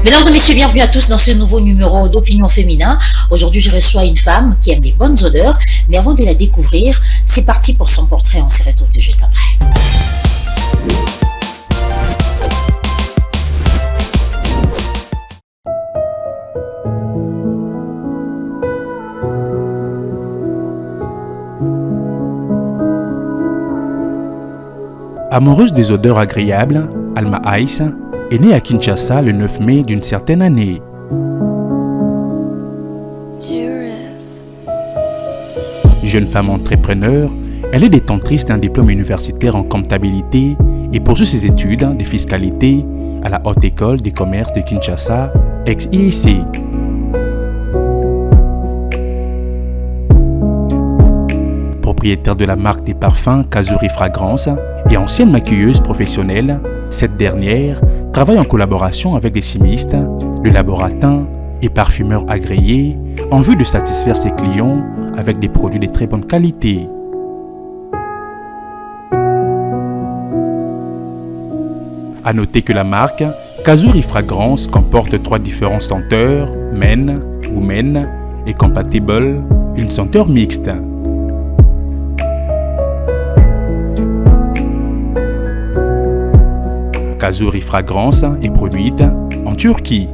Mesdames et messieurs, bienvenue à tous dans ce nouveau numéro d'Opinion Féminin. Aujourd'hui, je reçois une femme qui aime les bonnes odeurs, mais avant de la découvrir, c'est parti pour son portrait. On se retrouve juste après. Amoureuse des odeurs agréables, Alma Ice est née à Kinshasa le 9 mai d'une certaine année. Jeune femme entrepreneur, elle est détentrice d'un diplôme universitaire en comptabilité et poursuit ses études de fiscalité à la Haute École des commerces de Kinshasa, ex-IEC. Propriétaire de la marque des parfums Kazuri Fragrance et ancienne maquilleuse professionnelle, cette dernière travaille en collaboration avec des chimistes, le laboratin et parfumeurs agréés en vue de satisfaire ses clients avec des produits de très bonne qualité. À noter que la marque Kazuri Fragrance comporte 3 différents senteurs, Men, Women et Compatible, une senteur mixte. Kazuri Fragrance est produite en Turquie.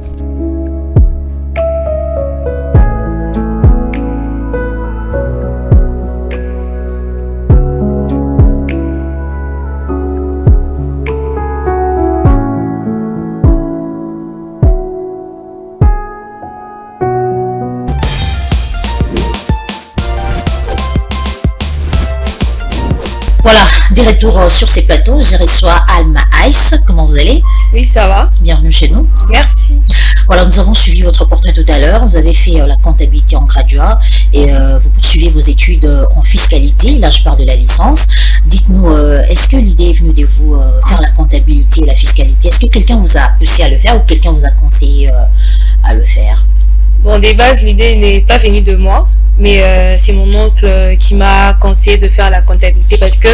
Voilà, des retours sur ces plateaux. Je reçois Alma Ice. Comment vous allez? Oui, ça va. Bienvenue chez nous. Merci. Voilà, nous avons suivi votre portrait tout à l'heure. Vous avez fait la comptabilité en graduat et vous poursuivez vos études en fiscalité. Là, je parle de la licence. Dites-nous, est-ce que l'idée est venue de vous faire la comptabilité et la fiscalité? Est-ce que quelqu'un vous a poussé à le faire ou quelqu'un vous a conseillé à le faire? Bon, des bases, l'idée n'est pas venue de moi, mais c'est mon oncle qui m'a conseillé de faire la comptabilité parce que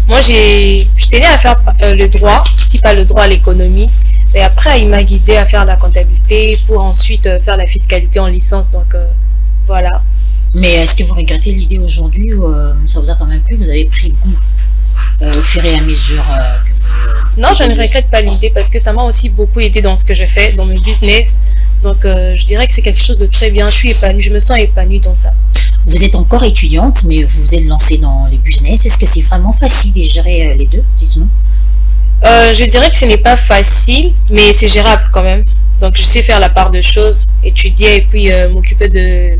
moi, je tenais à faire le droit, si pas le droit à l'économie. Et après, il m'a guidé à faire la comptabilité pour ensuite faire la fiscalité en licence. Donc, voilà. Mais est-ce que vous regrettez l'idée aujourd'hui ou ça vous a quand même plu? Vous avez pris goût au fur et à mesure que vous... Non, je ne regrette pas l'idée parce que ça m'a aussi beaucoup aidé dans ce que je fais, dans mon business. Donc, je dirais que c'est quelque chose de très bien. Je suis épanouie, je me sens épanouie dans ça. Vous êtes encore étudiante, mais vous vous êtes lancée dans les business. Est-ce que c'est vraiment facile de gérer les deux? Dites-nous. Je dirais que ce n'est pas facile, mais c'est gérable quand même. Donc, je sais faire la part de choses, étudier et puis m'occuper de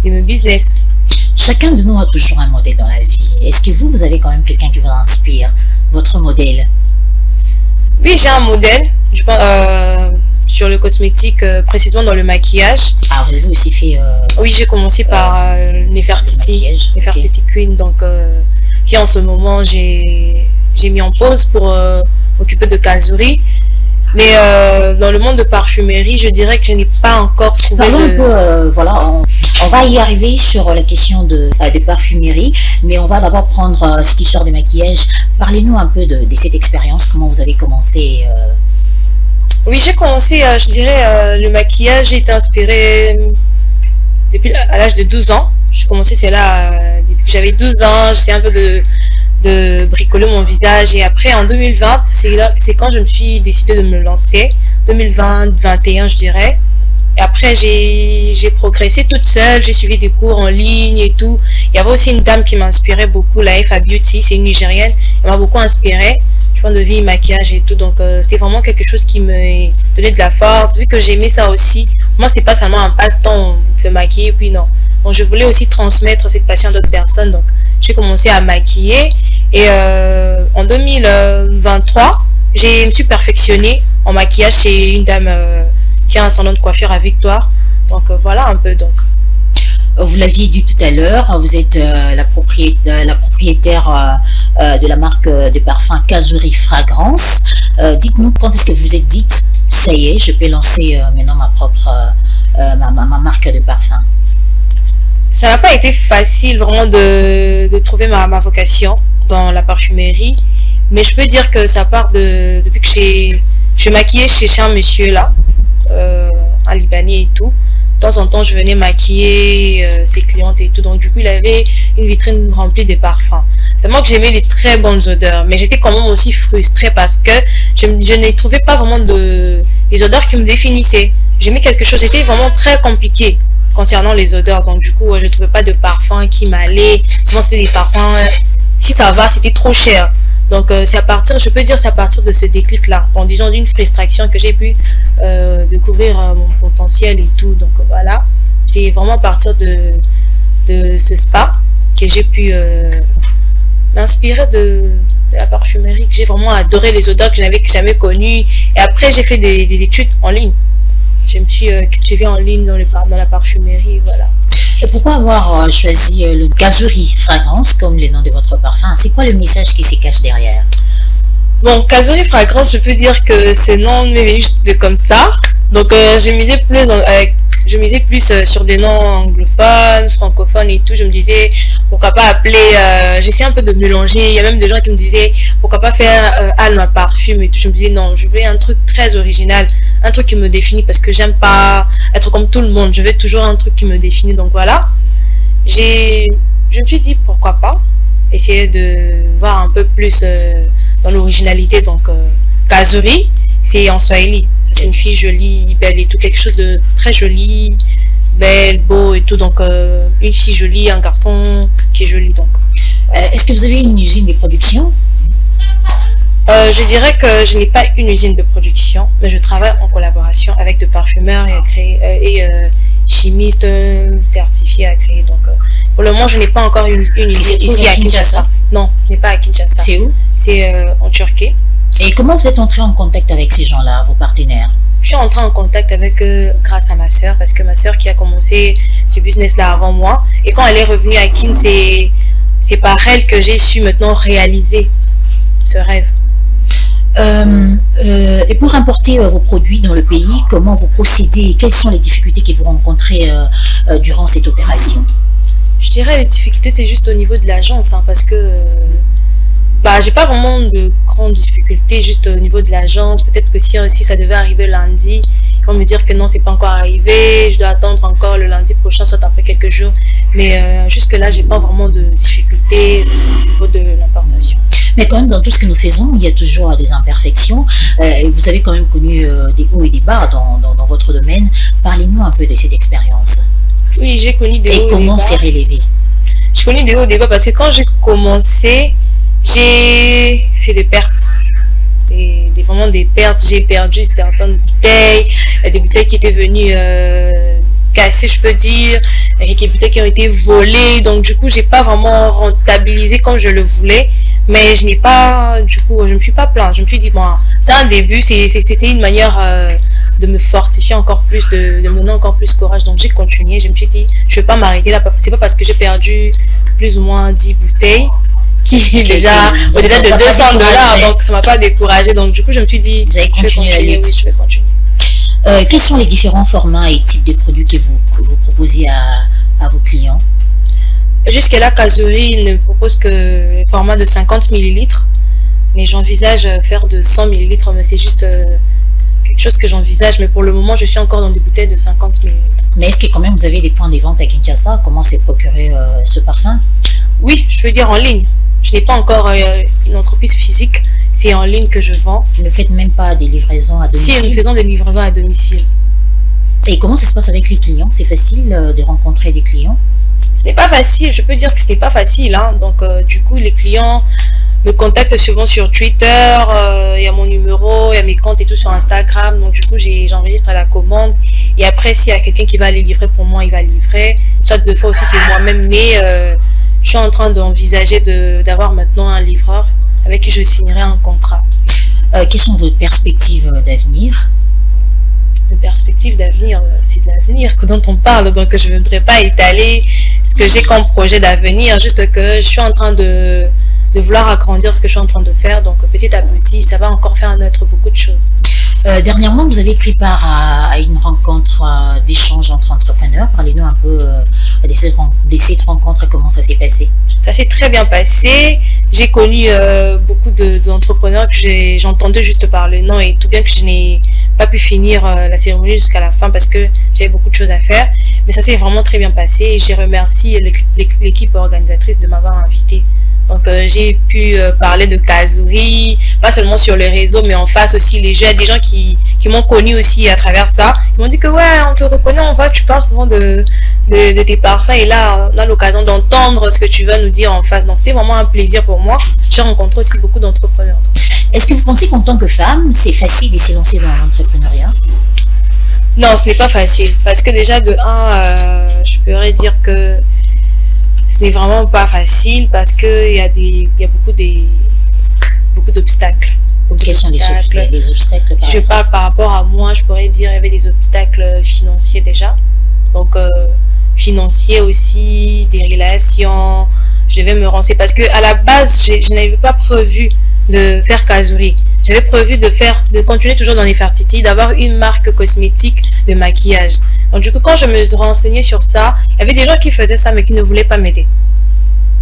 mon business. Chacun de nous a toujours un modèle dans la vie. Est-ce que vous avez quand même quelqu'un qui vous inspire, votre modèle? Oui, j'ai un modèle. Je pense, sur le cosmétique, précisément dans le maquillage. Ah, vous avez aussi fait... oui, j'ai commencé par Nefertiti Queen, donc qui en ce moment j'ai mis en pause pour m'occuper de Kazuri. Mais dans le monde de parfumerie, je dirais que je n'ai pas encore trouvé un peu, voilà, on va y arriver sur la question de parfumerie, mais on va d'abord prendre cette histoire de maquillage. Parlez-nous un peu de cette expérience, comment vous avez commencé Oui, j'ai commencé, je dirais, le maquillage, j'ai été inspirée depuis à l'âge de 12 ans. J'ai commencé cela depuis que j'avais 12 ans, j'essayais un peu de bricoler mon visage. Et après, en 2020, c'est quand je me suis décidée de me lancer. 2020-2021, je dirais. Et après, j'ai progressé toute seule, j'ai suivi des cours en ligne et tout. Il y avait aussi une dame qui m'inspirait beaucoup, Laifa Beauty, c'est une Nigérienne. Elle m'a beaucoup inspirée. De vie, maquillage et tout, donc c'était vraiment quelque chose qui me donnait de la force, vu que j'aimais ça aussi. Moi, c'était pas seulement un passe-temps de se maquiller, puis non. Donc je voulais aussi transmettre cette passion à d'autres personnes, donc j'ai commencé à maquiller et en 2023 je me suis perfectionnée en maquillage chez une dame qui a un salon de coiffure à Victoire, donc voilà un peu. Donc vous l'aviez dit tout à l'heure, vous êtes la propriétaire de la marque de parfum Kazuri Fragrance. Dites-nous quand est-ce que vous êtes dites, ça y est, je peux lancer maintenant ma propre ma marque de parfum? Ça n'a pas été facile vraiment de trouver ma vocation dans la parfumerie, mais je peux dire que ça part depuis que j'ai Je maquillais chez un monsieur là, un Libanais et tout. De temps en temps, je venais maquiller ses clientes et tout. Donc, du coup, il avait une vitrine remplie de parfums. Tellement que j'aimais les très bonnes odeurs. Mais j'étais quand même aussi frustrée parce que je ne trouvais pas vraiment les odeurs qui me définissaient. J'aimais quelque chose. C'était vraiment très compliqué concernant les odeurs. Donc, du coup, je ne trouvais pas de parfum qui m'allait. Souvent, c'était des parfums. Si ça va, c'était trop cher. Donc, c'est à partir, je peux dire, c'est à partir de ce déclic-là, en disant d'une frustration que j'ai pu découvrir mon potentiel et tout. Donc, voilà, c'est vraiment à partir de ce spa que j'ai pu m'inspirer de la parfumerie, que j'ai vraiment adoré les odeurs que je n'avais jamais connues. Et après, j'ai fait des études en ligne. Je me suis cultivée en ligne dans la parfumerie, voilà. Et pourquoi avoir choisi le Kazuri Fragrance comme le nom de votre parfum? C'est quoi le message qui se cache derrière? Bon, Kazuri Fragrance, je peux dire que ce nom m'est venu juste de comme ça. Donc, je misais plus sur des noms anglophones, francophones et tout. Je me disais, pourquoi pas appeler... j'essayais un peu de mélanger. Il y a même des gens qui me disaient, pourquoi pas faire Alma Parfume et tout. Je me disais, non, je voulais un truc très original, un truc qui me définit parce que j'aime pas être comme tout le monde. Je veux toujours un truc qui me définit. Donc, voilà. Je me suis dit, pourquoi pas essayer de voir un peu plus dans l'originalité. Donc, Kazuri, c'est en Swahili. C'est une fille jolie, belle et tout, quelque chose de très joli, belle, beau et tout. Donc, une fille jolie, un garçon qui est joli. Donc, est-ce que vous avez une usine de production? Je dirais que je n'ai pas une usine de production, mais je travaille en collaboration avec des parfumeurs et chimistes certifiés à créer. Donc, pour le moment, je n'ai pas encore une usine ici à Kinshasa. Non, ce n'est pas à Kinshasa. C'est où? C'est en Turquie. Et comment vous êtes entré en contact avec ces gens-là, vos partenaires? Je suis entrée en contact avec eux grâce à ma soeur, parce que ma soeur qui a commencé ce business-là avant moi, et quand elle est revenue à Kin, c'est par elle que j'ai su maintenant réaliser ce rêve. Et pour importer vos produits dans le pays, comment vous procédez? Quelles sont les difficultés que vous rencontrez durant cette opération? Je dirais les difficultés, c'est juste au niveau de l'agence, hein, parce que j'ai pas vraiment de grandes difficultés juste au niveau de l'agence. Peut-être que si ça devait arriver lundi, ils vont me dire que non, c'est pas encore arrivé, je dois attendre encore le lundi prochain, soit après quelques jours. Mais jusque-là, j'ai pas vraiment de difficultés au niveau de l'importation. Mais quand même, dans tout ce que nous faisons, il y a toujours des imperfections. Et vous avez quand même connu des hauts et des bas dans votre domaine. Parlez-nous un peu de cette expérience. Oui, j'ai connu des hauts et des bas. Et comment c'est relevé? J'ai connu des hauts et des bas parce que quand j'ai commencé, j'ai fait des pertes. Vraiment des pertes. J'ai perdu certaines bouteilles, des bouteilles qui étaient venues cassées, je peux dire, avec des bouteilles qui ont été volées. Donc du coup, j'ai pas vraiment rentabilisé comme je le voulais. Mais je n'ai pas, du coup, je me suis pas plainte. Je me suis dit, bon, c'est un début, c'était une manière de me fortifier encore plus, de me donner encore plus courage. Donc j'ai continué. Je me suis dit, je vais pas m'arrêter là. C'est pas parce que j'ai perdu plus ou moins 10 bouteilles qui est déjà au-delà de $200, donc ça m'a pas découragé. Donc du coup, je me suis dit, vous allez continuer la lutte. Oui, je vais continuer. Quels sont les différents formats et types de produits que vous proposez à vos clients? Jusqu'à là, Kazuri ne propose que le format de 50 ml, mais j'envisage faire de 100 ml, mais c'est juste quelque chose que j'envisage. Mais pour le moment, je suis encore dans des bouteilles de 50 ml. Mais est-ce que quand même vous avez des points de vente à Kinshasa? Comment s'est procuré ce parfum? Oui, je veux dire en ligne. Je n'ai pas encore une entreprise physique, c'est en ligne que je vends. Vous ne faites même pas des livraisons à domicile? Si, nous faisons des livraisons à domicile. Et comment ça se passe avec les clients? C'est facile de rencontrer des clients? Ce n'est pas facile, je peux dire que ce n'est pas facile. Hein. Donc, du coup, les clients me contactent souvent sur Twitter, il y a mon numéro, il y a mes comptes et tout sur Instagram. Donc, du coup, j'enregistre la commande. Et après, s'il y a quelqu'un qui va les livrer pour moi, il va livrer. Soit deux fois aussi, c'est moi-même. Mais je suis en train d'envisager d'avoir maintenant un livreur avec qui je signerai un contrat. Quelles sont vos perspectives d'avenir? Mes perspectives d'avenir, c'est de l'avenir dont on parle, donc je ne voudrais pas étaler ce que j'ai comme projet d'avenir, juste que je suis en train de vouloir agrandir ce que je suis en train de faire. Donc petit à petit, ça va encore faire naître beaucoup de choses. Dernièrement, vous avez pris part à une rencontre d'échange entre entrepreneurs. Parlez-nous un peu de cette rencontre et comment ça s'est passé. Ça s'est très bien passé. J'ai connu beaucoup d'entrepreneurs que j'entendais juste par le nom et tout, bien que je n'ai pas pu finir la cérémonie jusqu'à la fin parce que j'avais beaucoup de choses à faire. Mais ça s'est vraiment très bien passé et j'ai remercié l'équipe organisatrice de m'avoir invité. Donc j'ai pu parler de Kazuri, pas seulement sur les réseaux, mais en face aussi les jeunes, des gens qui m'ont connu aussi à travers ça. Ils m'ont dit que ouais, on te reconnaît, on voit que tu parles souvent de tes parfums et là on a l'occasion d'entendre ce que tu vas nous dire en face. Donc c'était vraiment un plaisir pour moi. J'ai rencontré aussi beaucoup d'entrepreneurs. Est-ce que vous pensez qu'en tant que femme, c'est facile de se lancer dans l'entrepreneuriat? Non, ce n'est pas facile parce que déjà de je pourrais dire que ce n'est vraiment pas facile parce qu'il y a beaucoup d'obstacles. Quels sont les obstacles Si je parle par rapport à moi, je pourrais dire qu'il y avait des obstacles financiers déjà. Donc, financiers aussi, des relations. Je devais me renseigner parce qu'à la base, je n'avais pas prévu de faire Kazuri. J'avais prévu de continuer toujours dans les Nefertiti, d'avoir une marque cosmétique de maquillage. Donc du coup, quand je me renseignais sur ça, il y avait des gens qui faisaient ça mais qui ne voulaient pas m'aider.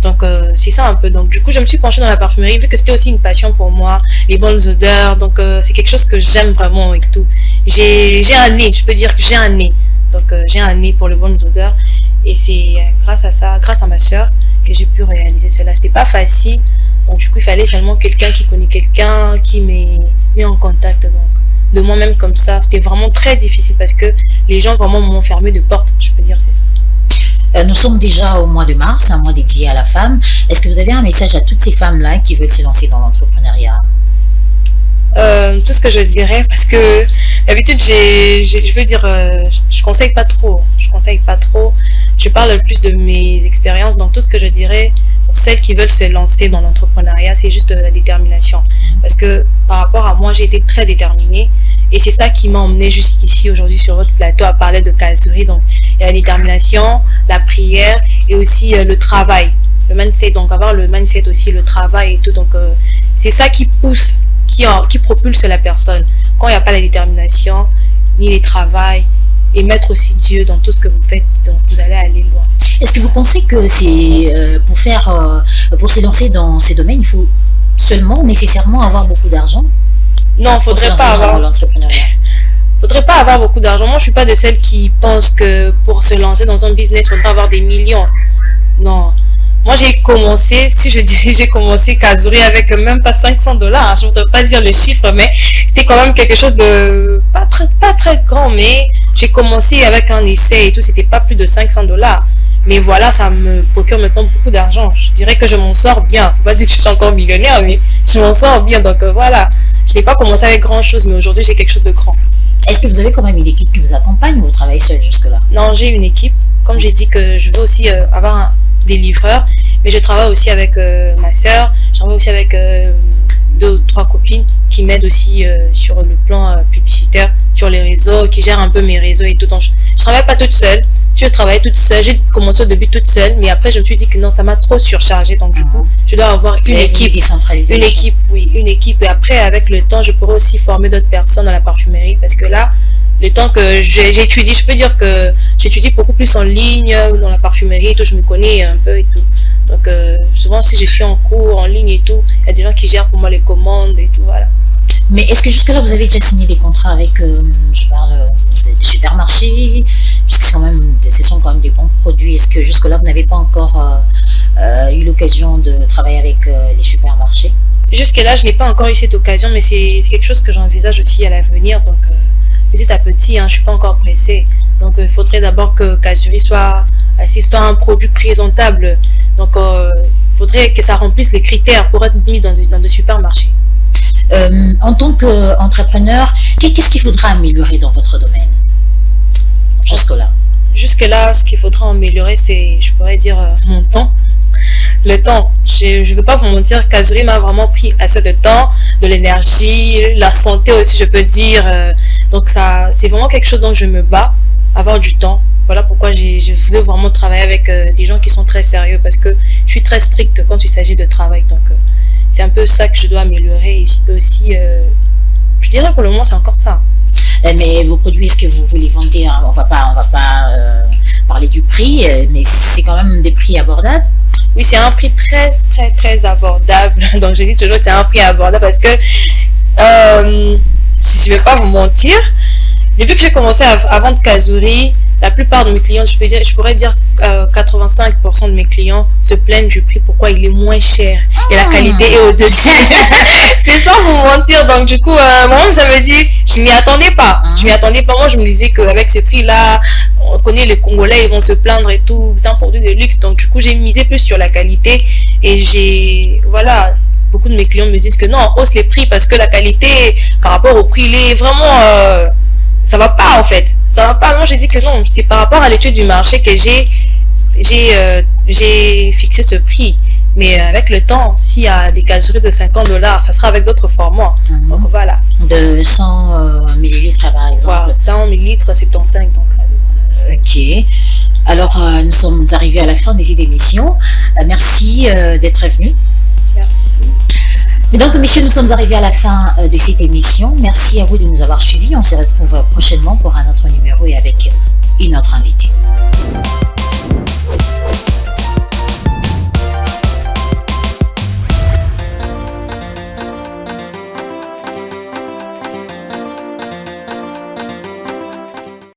Donc c'est ça un peu. Donc du coup, je me suis penchée dans la parfumerie vu que c'était aussi une passion pour moi, les bonnes odeurs. Donc c'est quelque chose que j'aime vraiment et tout. J'ai un nez, je peux dire que j'ai un nez. Donc j'ai un nez pour les bonnes odeurs. Et c'est grâce à ça, grâce à ma soeur, que j'ai pu réaliser cela. C'était pas facile. Donc du coup, il fallait seulement quelqu'un qui connaît quelqu'un, qui m'ait mis en contact donc, de moi-même comme ça. C'était vraiment très difficile parce que les gens vraiment m'ont fermé de portes, je peux dire, c'est ça. Nous sommes déjà au mois de mars, un mois dédié à la femme. Est-ce que vous avez un message à toutes ces femmes-là qui veulent se lancer dans l'entrepreneuriat? Tout ce que je dirais, parce que d'habitude, je veux dire, je conseille pas trop. Je parle le plus de mes expériences. Donc tout ce que je dirais pour celles qui veulent se lancer dans l'entrepreneuriat, c'est juste la détermination. Parce que par rapport à moi, j'ai été très déterminée. Et c'est ça qui m'a emmenée jusqu'ici aujourd'hui sur votre plateau à parler de Kazuri. Donc il y a la détermination, la prière et aussi le travail. Le mindset, donc avoir le mindset aussi, le travail et tout. Donc c'est ça qui pousse, qui propulse la personne. Quand il n'y a pas la détermination, ni le travail, et mettre aussi Dieu dans tout ce que vous faites, donc vous allez aller loin. Est-ce que vous pensez que c'est pour se lancer dans ces domaines, il faut seulement nécessairement avoir beaucoup d'argent? Non, il faudrait pas avoir beaucoup d'argent. Moi, je suis pas de celles qui pensent que pour se lancer dans un business, il faudra avoir des millions. Non. Moi, j'ai commencé, si je disais, j'ai commencé Kazuri avec même pas $500. Je ne voudrais pas dire le chiffre, mais c'était quand même quelque chose de pas très grand. Mais j'ai commencé avec un essai et tout, c'était pas plus de $500. Mais voilà, ça me procure maintenant beaucoup d'argent. Je dirais que je m'en sors bien. Faut pas dire que je suis encore millionnaire, mais je m'en sors bien. Donc voilà, je n'ai pas commencé avec grand chose, mais aujourd'hui, j'ai quelque chose de grand. Est-ce que vous avez quand même une équipe qui vous accompagne ou vous travaillez seul jusque-là? Non, j'ai une équipe. Comme j'ai dit que je veux aussi avoir des livreurs, mais je travaille aussi avec ma soeur, je travaille aussi avec 2 ou 3 copines qui m'aident aussi sur le plan publicitaire, sur les réseaux, qui gèrent un peu mes réseaux et tout. Donc, je travaille pas toute seule. Si je travaillais toute seule, j'ai commencé au début toute seule, mais après je me suis dit que non, ça m'a trop surchargé. Donc du coup, je dois avoir une équipe, une équipe. Et après, avec le temps, je pourrais aussi former d'autres personnes dans la parfumerie, parce que là, le temps que j'étudie, je peux dire que j'étudie beaucoup plus en ligne, dans la parfumerie et tout, je me connais un peu et tout. Donc souvent, si je suis en cours, en ligne et tout, il y a des gens qui gèrent pour moi les commandes et tout, voilà. Mais est-ce que jusque-là, vous avez déjà signé des contrats avec, je parle des supermarchés, puisque ce sont quand même des bons produits. Est-ce que jusque-là, vous n'avez pas encore eu l'occasion de travailler avec les supermarchés? Jusque-là, je n'ai pas encore eu cette occasion, mais c'est quelque chose que j'envisage aussi à l'avenir. Donc, petit à petit, je ne suis pas encore pressée. Donc, il faudrait d'abord que Kazuri soit un produit présentable. Donc, il faudrait que ça remplisse les critères pour être mis dans des supermarchés. En tant qu'entrepreneur, qu'est-ce qu'il faudra améliorer dans votre domaine jusque-là? Jusque-là, ce qu'il faudra améliorer, c'est, je pourrais dire, mon temps. Le temps. Je ne veux pas vous mentir, Kazuri m'a vraiment pris assez de temps, de l'énergie, la santé aussi, je peux dire. Donc, ça, c'est vraiment quelque chose dont je me bats avoir du temps. Voilà pourquoi je veux vraiment travailler avec des gens qui sont très sérieux parce que je suis très stricte quand il s'agit de travail. Donc, c'est un peu ça que je dois améliorer. Et aussi, je dirais pour le moment, c'est encore ça. Mais vos produits, est-ce que vous voulez vendre, on va pas parler du prix, mais c'est quand même des prix abordables? Oui, c'est un prix très, très, très abordable. Donc, je dis toujours que c'est un prix abordable parce que, si je ne vais pas vous mentir, depuis que j'ai commencé à vendre Kazuri, la plupart de mes clients, je pourrais dire 85% de mes clients se plaignent du prix, pourquoi il est moins cher et la qualité est au-dessus. C'est sans vous mentir. Donc du coup, moi ça me dit, je m'y attendais pas. Je m'y attendais pas. Moi je me disais qu'avec ces prix-là, on connaît les Congolais, ils vont se plaindre et tout, c'est un produit de luxe. Donc du coup, j'ai misé plus sur la qualité et voilà. Beaucoup de mes clients me disent que non, on hausse les prix parce que la qualité par rapport au prix, il est vraiment... ça va pas en fait, ça va pas. Non, j'ai dit que non, c'est par rapport à l'étude du marché que j'ai fixé ce prix. Mais avec le temps, s'il y a des casuries de $50, ça sera avec d'autres formats. Donc voilà. De 100 millilitres par exemple. Voilà, 100 millilitres, 75. Donc, ok. Alors, nous sommes arrivés à la fin de cette émission. Merci d'être venu. Merci. Mesdames et messieurs, nous sommes arrivés à la fin de cette émission. Merci à vous de nous avoir suivis. On se retrouve prochainement pour un autre numéro et avec une autre invitée.